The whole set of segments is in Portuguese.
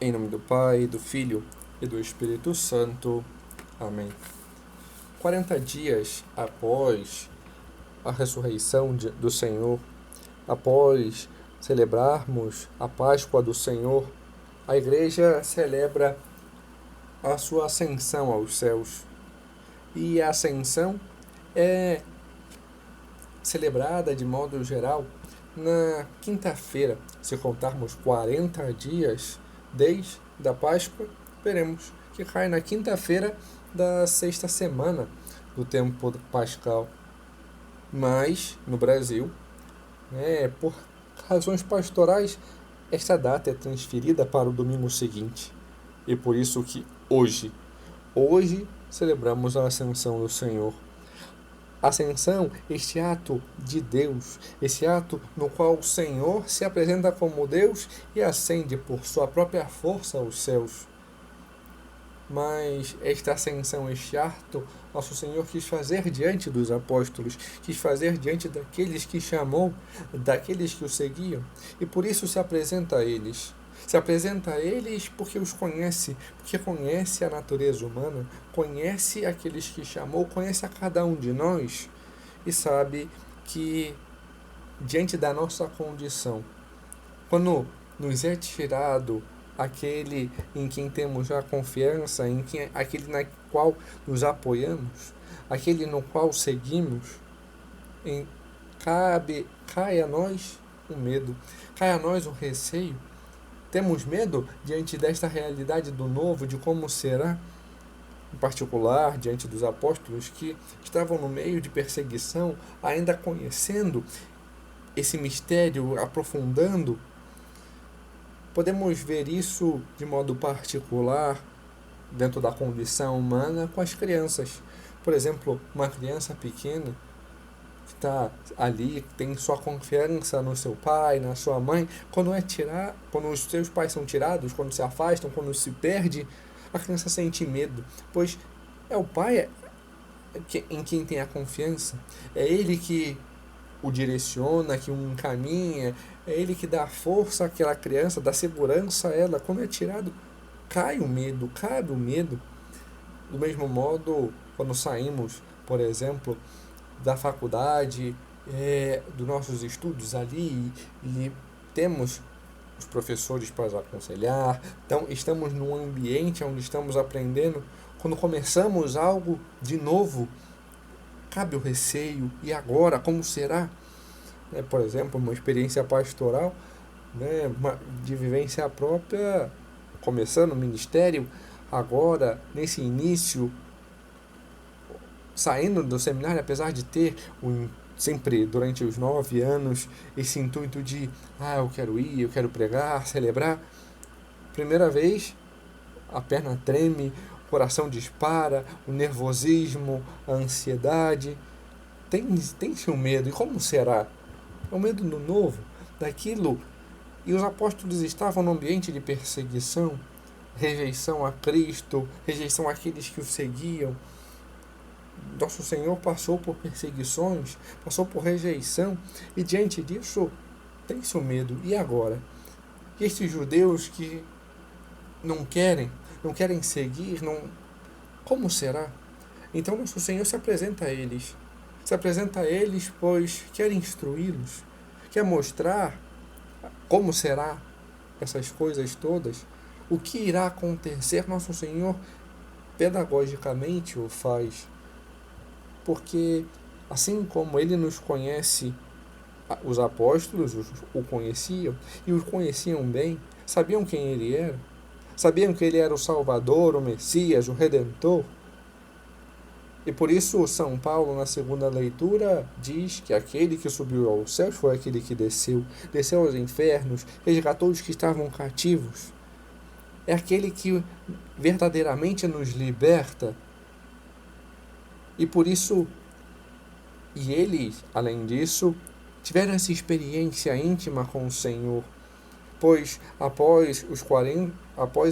Em nome do Pai, do Filho e do Espírito Santo. Amém. 40 dias após a ressurreição do Senhor, após celebrarmos a Páscoa do Senhor, a Igreja celebra a sua ascensão aos céus. E a ascensão é celebrada de modo geral na quinta-feira. Se contarmos 40 dias desde a Páscoa, veremos que cai na quinta-feira da sexta semana do tempo pascal. Mas, no Brasil, por razões pastorais, esta data é transferida para o domingo seguinte. E por isso que hoje celebramos a Ascensão do Senhor. Ascensão, este ato de Deus, esse ato no qual o Senhor se apresenta como Deus e ascende por sua própria força aos céus. Mas esta ascensão, este ato, nosso Senhor quis fazer diante dos apóstolos, quis fazer diante daqueles que chamou, daqueles que o seguiam, e por isso se apresenta a eles. Se apresenta a eles porque os conhece, porque conhece a natureza humana, conhece aqueles que chamou, conhece a cada um de nós e sabe que, diante da nossa condição, quando nos é tirado aquele em quem temos a confiança, aquele na qual nos apoiamos, aquele no qual seguimos, cai a nós o medo, cai a nós o receio. Temos medo diante desta realidade do novo, de como será, em particular diante dos apóstolos que estavam no meio de perseguição, ainda conhecendo esse mistério, aprofundando. Podemos ver isso de modo particular, dentro da condição humana, com as crianças. Por exemplo, uma criança pequena que está ali, tem sua confiança no seu pai, na sua mãe, quando os seus pais são tirados, quando se afastam, quando se perde, a criança sente medo, pois é o pai em quem tem a confiança, é ele que o direciona, que o encaminha, é ele que dá força àquela criança, dá segurança a ela. Quando é tirado, cabe o medo. Do mesmo modo, quando saímos, por exemplo, da faculdade, dos nossos estudos ali, e temos os professores para aconselhar, então estamos num ambiente onde estamos aprendendo. Quando começamos algo de novo, cabe o receio. E agora, como será? Por exemplo, uma experiência pastoral, de vivência própria, começando o ministério, agora, nesse início, saindo do seminário, apesar de ter sempre durante os 9 anos esse intuito de eu quero ir, eu quero pregar, celebrar. Primeira vez, a perna treme, o coração dispara, o nervosismo, a ansiedade. Tem-se um medo. E como será? É o medo do novo, daquilo. E os apóstolos estavam num ambiente de perseguição, rejeição a Cristo, rejeição àqueles que o seguiam. Nosso Senhor passou por perseguições, passou por rejeição, e diante disso tem-se o medo. E agora? E estes judeus que não querem seguir, como será? Então nosso Senhor se apresenta a eles, pois quer instruí-los, quer mostrar como será essas coisas todas, o que irá acontecer. Nosso Senhor pedagogicamente o faz, porque assim como ele nos conhece, os apóstolos o conheciam, e o conheciam bem, sabiam quem ele era, sabiam que ele era o Salvador, o Messias, o Redentor. E por isso São Paulo, na segunda leitura, diz que aquele que subiu aos céus foi aquele que desceu aos infernos, resgatou os que estavam cativos. É aquele que verdadeiramente nos liberta. E por isso, eles, além disso, tiveram essa experiência íntima com o Senhor, pois após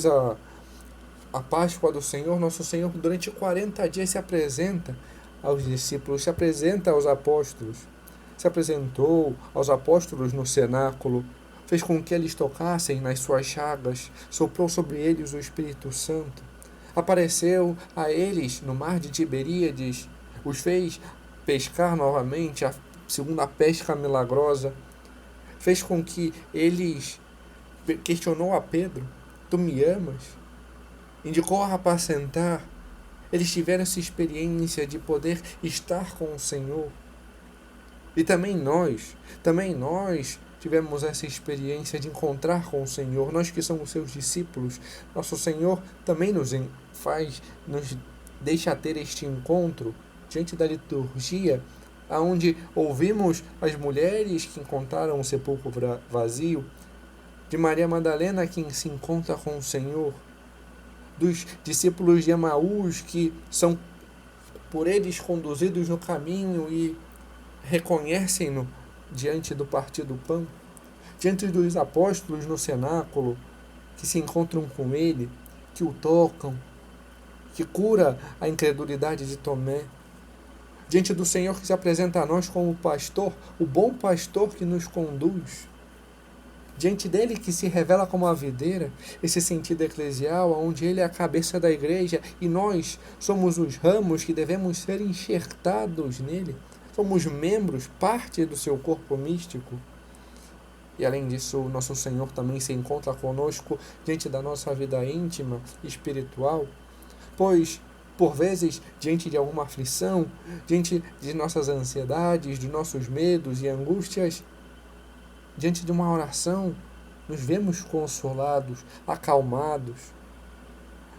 a Páscoa do Senhor, nosso Senhor durante 40 dias se apresenta aos discípulos, se apresenta aos apóstolos, se apresentou aos apóstolos no cenáculo, fez com que eles tocassem nas suas chagas, soprou sobre eles o Espírito Santo, apareceu a eles no mar de Tiberíades, os fez pescar novamente, a segunda pesca milagrosa, fez com que eles questionou a Pedro: tu me amas? Indicou a apacentar. Eles tiveram essa experiência de poder estar com o Senhor. E também nós tivemos essa experiência de encontrar com o Senhor. Nós que somos seus discípulos, nosso Senhor também nos deixa ter este encontro diante da liturgia, onde ouvimos as mulheres que encontraram o sepulcro vazio, de Maria Madalena que se encontra com o Senhor, dos discípulos de Emaús que são por eles conduzidos no caminho e reconhecem-no diante do partir do pão, diante dos apóstolos no cenáculo, que se encontram com ele, que o tocam, que cura a incredulidade de Tomé, diante do Senhor que se apresenta a nós como pastor, o bom pastor que nos conduz, diante dele que se revela como a videira, esse sentido eclesial, onde ele é a cabeça da igreja e nós somos os ramos que devemos ser enxertados nele. Somos membros, parte do seu corpo místico. E além disso, o nosso Senhor também se encontra conosco diante da nossa vida íntima e espiritual, pois, por vezes, diante de alguma aflição, diante de nossas ansiedades, de nossos medos e angústias, diante de uma oração, nos vemos consolados, acalmados.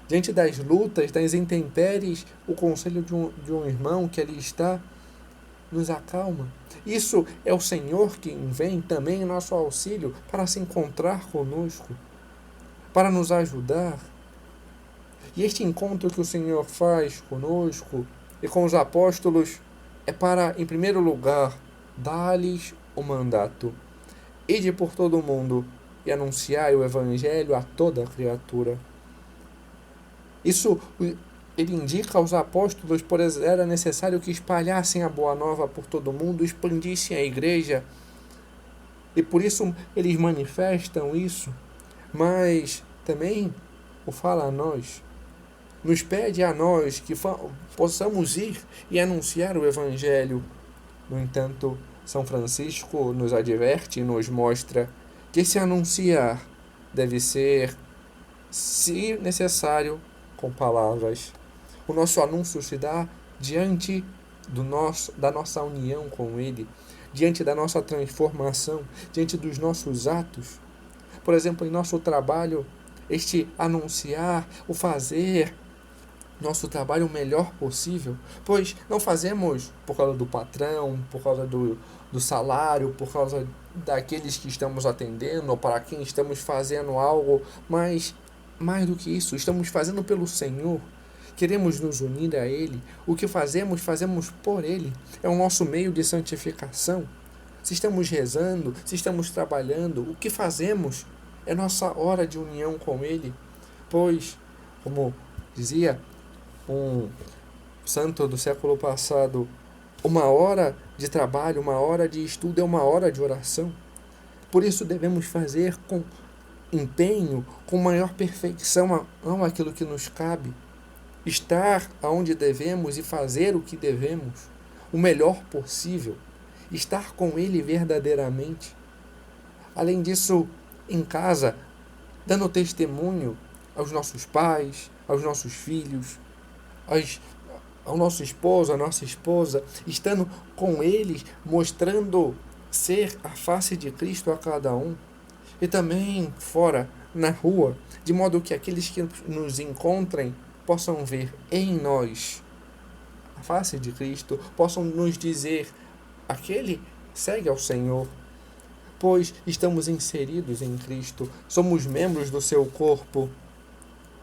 Diante das lutas, das intempéries, o conselho de um irmão que ali está nos acalma. Isso é o Senhor que vem também em nosso auxílio para se encontrar conosco, para nos ajudar. E este encontro que o Senhor faz conosco e com os apóstolos é para, em primeiro lugar, dar-lhes o mandato: ide por todo o mundo e anunciai o Evangelho a toda criatura. Isso ele indica aos apóstolos, pois era necessário que espalhassem a boa nova por todo o mundo, expandissem a igreja. E por isso eles manifestam isso, mas também o fala a nós. Nos pede a nós que possamos ir e anunciar o Evangelho. No entanto, São Francisco nos adverte e nos mostra que esse anunciar deve ser, se necessário, com palavras. O nosso anúncio se dá diante da nossa união com Ele, diante da nossa transformação, diante dos nossos atos. Por exemplo, em nosso trabalho, este anunciar, o fazer nosso trabalho o melhor possível, pois não fazemos por causa do patrão, por causa do salário, por causa daqueles que estamos atendendo ou para quem estamos fazendo algo, mas mais do que isso, estamos fazendo pelo Senhor. Queremos nos unir a Ele. O que fazemos, fazemos por Ele. É o nosso meio de santificação. Se estamos rezando, se estamos trabalhando, o que fazemos é nossa hora de união com Ele. Pois, como dizia um santo do século passado, uma hora de trabalho, uma hora de estudo é uma hora de oração. Por isso devemos fazer com empenho, com maior perfeição aquilo que nos cabe. Estar aonde devemos e fazer o que devemos, o melhor possível. Estar com Ele verdadeiramente. Além disso, em casa, dando testemunho aos nossos pais, aos nossos filhos, ao nosso esposo, à nossa esposa, estando com eles, mostrando ser a face de Cristo a cada um. E também fora, na rua, de modo que aqueles que nos encontrem possam ver em nós a face de Cristo, possam nos dizer: aquele segue ao Senhor, pois estamos inseridos em Cristo, somos membros do seu corpo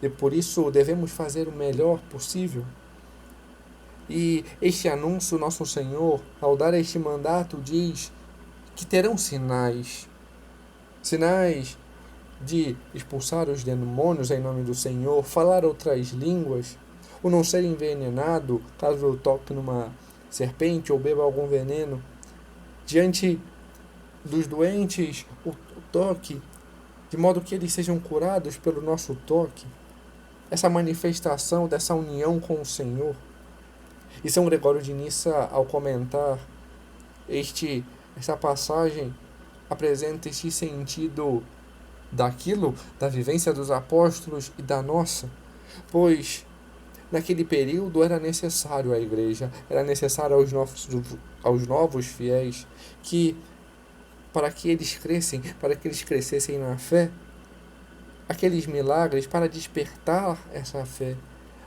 e por isso devemos fazer o melhor possível. E este anúncio, nosso Senhor, ao dar este mandato, diz que terão sinais de expulsar os demônios em nome do Senhor, falar outras línguas, ou não ser envenenado caso eu toque numa serpente ou beba algum veneno. Diante dos doentes, toque, de modo que eles sejam curados pelo nosso toque. Essa manifestação dessa união com o Senhor. E São Gregório de Nissa, ao comentar essa passagem, apresenta este sentido da vivência dos apóstolos e da nossa, pois naquele período era necessário à igreja, era necessário aos novos fiéis, para que eles crescessem na fé, aqueles milagres para despertar essa fé,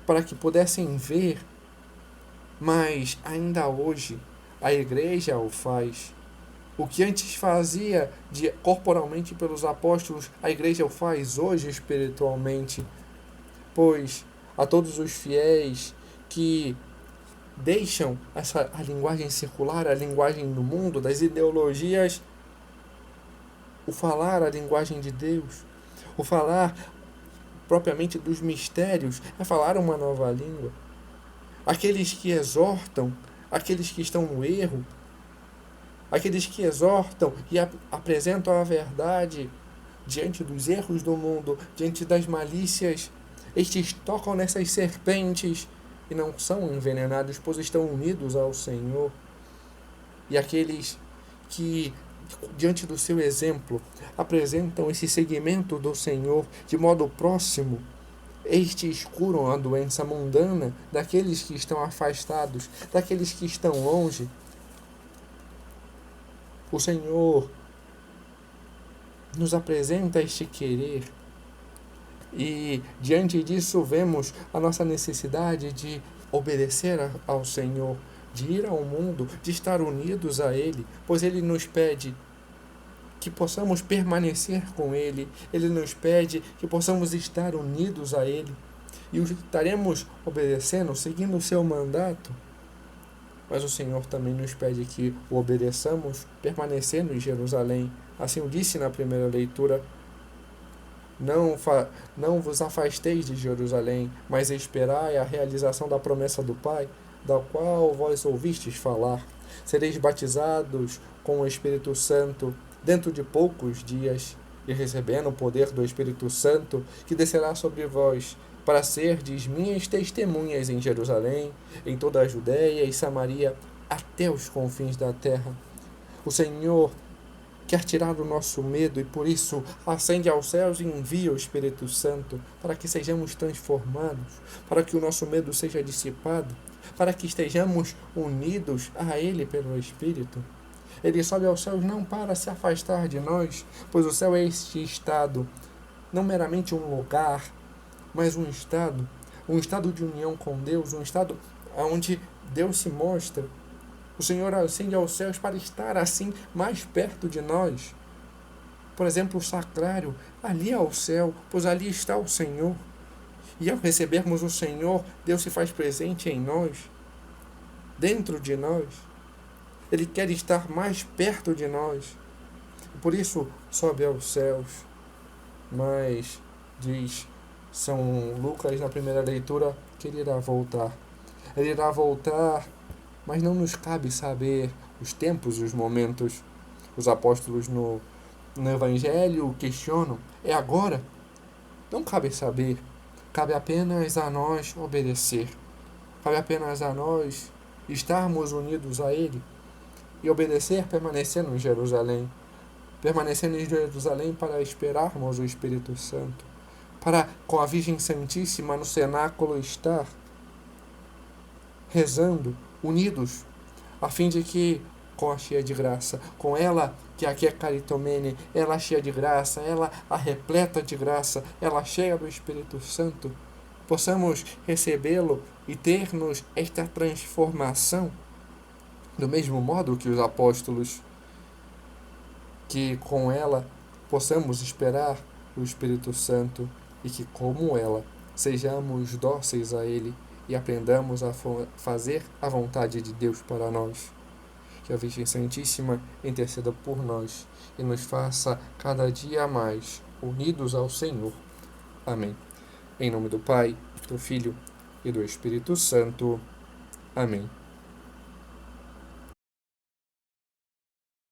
para que pudessem ver. Mas ainda hoje a igreja o faz. O que antes fazia corporalmente pelos apóstolos, a igreja o faz hoje espiritualmente, pois a todos os fiéis que deixam a linguagem circular, a linguagem do mundo, das ideologias, o falar a linguagem de Deus, o falar propriamente dos mistérios, é falar uma nova língua. Aqueles que exortam, aqueles que estão no erro, aqueles que exortam e apresentam a verdade diante dos erros do mundo, diante das malícias, estes tocam nessas serpentes e não são envenenados, pois estão unidos ao Senhor. E aqueles que, diante do seu exemplo, apresentam esse seguimento do Senhor de modo próximo, estes curam a doença mundana daqueles que estão afastados, daqueles que estão longe. O Senhor nos apresenta este querer e, diante disso, vemos a nossa necessidade de obedecer ao Senhor, de ir ao mundo, de estar unidos a Ele, pois Ele nos pede que possamos permanecer com Ele, Ele nos pede que possamos estar unidos a Ele, e estaremos obedecendo, seguindo o seu mandato. Mas o Senhor também nos pede que o obedeçamos permanecendo em Jerusalém. Assim o disse na primeira leitura: não vos afasteis de Jerusalém, mas esperai a realização da promessa do Pai, da qual vós ouvistes falar. Sereis batizados com o Espírito Santo dentro de poucos dias, e recebendo o poder do Espírito Santo, que descerá sobre vós, para serdes minhas testemunhas em Jerusalém, em toda a Judéia e Samaria, até os confins da terra. O Senhor quer tirar o nosso medo e, por isso, ascende aos céus e envia o Espírito Santo, para que sejamos transformados, para que o nosso medo seja dissipado, para que estejamos unidos a Ele pelo Espírito. Ele sobe aos céus não para se afastar de nós, pois o céu é este estado, não meramente um lugar, mas um estado de união com Deus, um estado onde Deus se mostra. O Senhor ascende aos céus para estar assim mais perto de nós. Por exemplo, o sacrário, ali é o céu, pois ali está o Senhor. E ao recebermos o Senhor, Deus se faz presente em nós, dentro de nós. Ele quer estar mais perto de nós. Por isso, sobe aos céus. Mas, diz São Lucas na primeira leitura, que ele irá voltar. Ele irá voltar, mas não nos cabe saber os tempos e os momentos. Os apóstolos no Evangelho questionam: é agora? Não cabe saber. Cabe apenas a nós obedecer. Cabe apenas a nós estarmos unidos a Ele e obedecer permanecendo em Jerusalém. Permanecendo em Jerusalém para esperarmos o Espírito Santo. Para, com a Virgem Santíssima no cenáculo, estar rezando, unidos, a fim de que, com a cheia de graça, com ela, que aqui é Caritomene, ela cheia de graça, ela a repleta de graça, ela cheia do Espírito Santo, possamos recebê-lo e termos esta transformação, do mesmo modo que os apóstolos, que com ela possamos esperar o Espírito Santo e que, como ela, sejamos dóceis a Ele e aprendamos a fazer a vontade de Deus para nós. Que a Virgem Santíssima interceda por nós e nos faça cada dia mais unidos ao Senhor. Amém. Em nome do Pai, do Filho e do Espírito Santo. Amém.